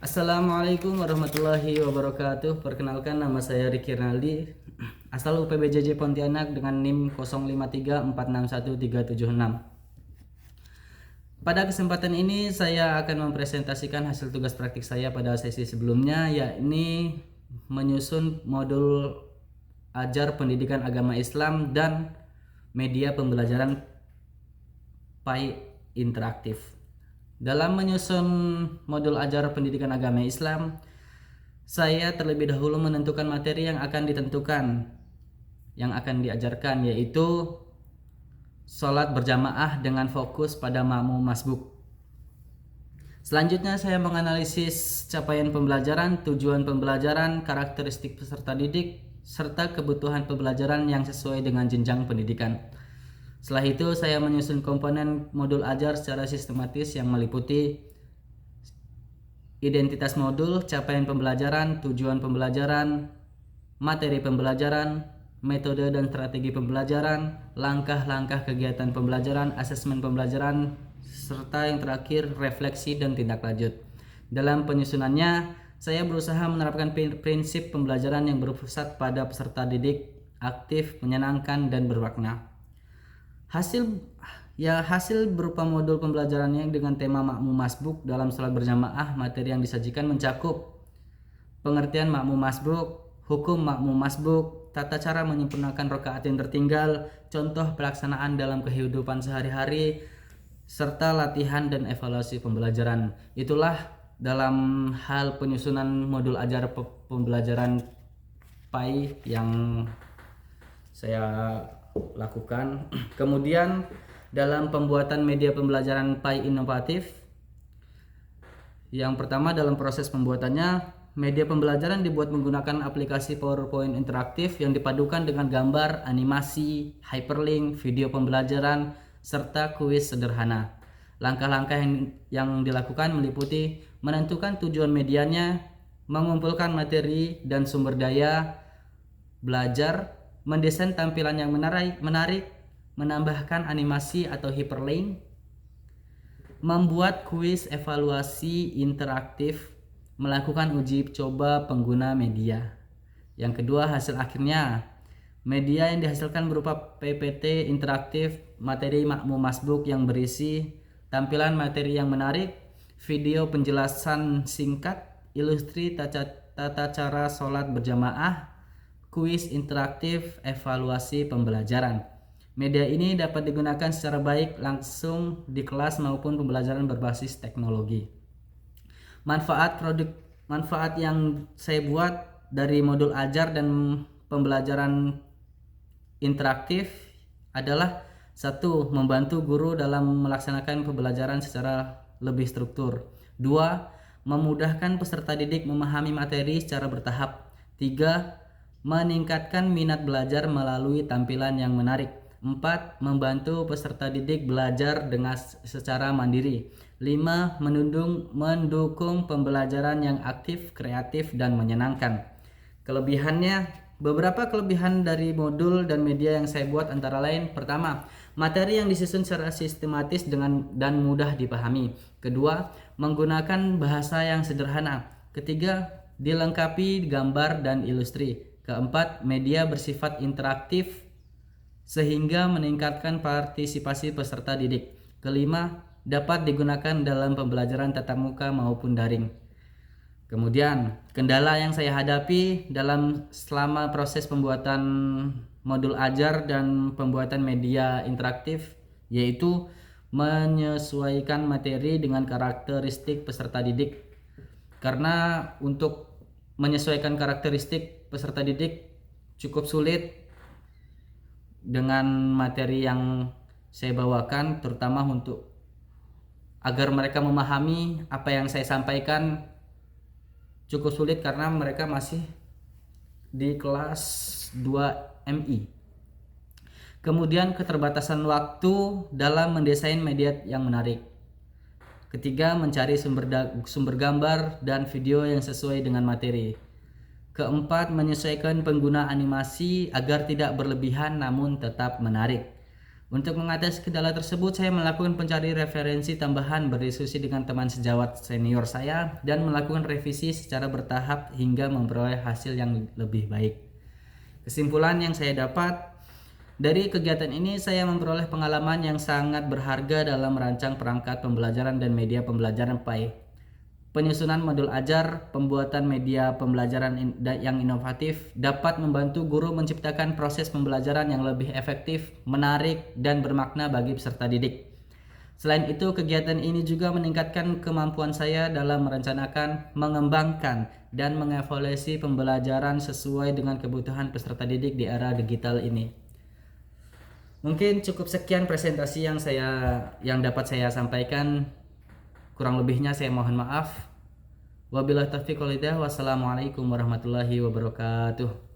Assalamualaikum warahmatullahi wabarakatuh. Perkenalkan, nama saya Ricky Rinaldi, asal UPBJJ Pontianak dengan NIM 0534613776. Pada kesempatan ini saya akan mempresentasikan hasil tugas praktik saya pada sesi sebelumnya, yakni menyusun modul ajar pendidikan agama Islam dan media pembelajaran PAI interaktif. Dalam menyusun modul ajar pendidikan agama Islam, saya terlebih dahulu menentukan materi yang akan diajarkan, yaitu sholat berjamaah dengan fokus pada makmum masbuk. Selanjutnya saya menganalisis capaian pembelajaran, tujuan pembelajaran, karakteristik peserta didik, serta kebutuhan pembelajaran yang sesuai dengan jenjang pendidikan. Setelah itu saya menyusun komponen modul ajar secara sistematis yang meliputi identitas modul, capaian pembelajaran, tujuan pembelajaran, materi pembelajaran, metode dan strategi pembelajaran, langkah-langkah kegiatan pembelajaran, asesmen pembelajaran, serta yang terakhir refleksi dan tindak lanjut. Dalam penyusunannya, saya berusaha menerapkan prinsip pembelajaran yang berpusat pada peserta didik, aktif, menyenangkan, dan bermakna. Hasil berupa modul pembelajaran yang dengan tema makmum masbuk dalam sholat berjamaah. Materi yang disajikan mencakup pengertian makmum masbuk, hukum makmum masbuk, tata cara menyempurnakan rakaat yang tertinggal, contoh pelaksanaan dalam kehidupan sehari-hari, serta latihan dan evaluasi pembelajaran. Itulah dalam hal penyusunan modul ajar pembelajaran PAI yang saya lakukan. Kemudian dalam pembuatan media pembelajaran PAI inovatif, yang pertama dalam proses pembuatannya, media pembelajaran dibuat menggunakan aplikasi PowerPoint interaktif yang dipadukan dengan gambar, animasi, hyperlink, video pembelajaran, serta kuis sederhana. Langkah-langkah yang dilakukan meliputi menentukan tujuan medianya, mengumpulkan materi dan sumber daya belajar, mendesain tampilan yang menarik, menambahkan animasi atau hyperlink, membuat kuis evaluasi interaktif, melakukan uji coba pengguna media. Yang kedua, hasil akhirnya, media yang dihasilkan berupa PPT interaktif, materi makmum masbuk yang berisi tampilan materi yang menarik, video penjelasan singkat, ilustri tata cara sholat berjamaah, kuis interaktif, evaluasi pembelajaran. Media ini dapat digunakan secara baik langsung di kelas maupun pembelajaran berbasis teknologi. Manfaat yang saya buat dari modul ajar dan pembelajaran interaktif adalah: 1. Membantu guru dalam melaksanakan pembelajaran secara lebih struktur. 2. Memudahkan peserta didik memahami materi secara bertahap. 3. Meningkatkan minat belajar melalui tampilan yang menarik. 4. Membantu peserta didik belajar dengan secara mandiri. 5. Mendukung pembelajaran yang aktif, kreatif, dan menyenangkan. Beberapa kelebihan dari modul dan media yang saya buat antara lain: pertama, materi yang disusun secara sistematis dan mudah dipahami. Kedua, menggunakan bahasa yang sederhana. Ketiga, dilengkapi gambar dan ilustri. Keempat, media bersifat interaktif sehingga meningkatkan partisipasi peserta didik. Kelima, dapat digunakan dalam pembelajaran tatap muka maupun daring. Kemudian, kendala yang saya hadapi selama proses pembuatan modul ajar dan pembuatan media interaktif, yaitu menyesuaikan materi dengan karakteristik peserta didik. Karena untuk menyesuaikan karakteristik peserta didik cukup sulit dengan materi yang saya bawakan, terutama agar mereka memahami apa yang saya sampaikan cukup sulit karena mereka masih di kelas 2 MI. Kemudian keterbatasan waktu dalam mendesain media yang menarik. Ketiga, mencari sumber gambar dan video yang sesuai dengan materi. Keempat, menyesuaikan pengguna animasi agar tidak berlebihan namun tetap menarik. Untuk mengatasi kendala tersebut, saya melakukan pencari referensi tambahan, berdiskusi dengan teman sejawat senior saya, dan melakukan revisi secara bertahap hingga memperoleh hasil yang lebih baik. Kesimpulan yang saya dapat dari kegiatan ini, saya memperoleh pengalaman yang sangat berharga dalam merancang perangkat pembelajaran dan media pembelajaran PAI. Penyusunan modul ajar, pembuatan media pembelajaran yang inovatif dapat membantu guru menciptakan proses pembelajaran yang lebih efektif, menarik, dan bermakna bagi peserta didik. Selain itu, kegiatan ini juga meningkatkan kemampuan saya dalam merencanakan, mengembangkan, dan mengevaluasi pembelajaran sesuai dengan kebutuhan peserta didik di era digital ini. Mungkin cukup sekian presentasi yang dapat saya sampaikan. Kurang lebihnya saya mohon maaf. Wabillahi taufiq wal hidayah. Wassalamualaikum warahmatullahi wabarakatuh.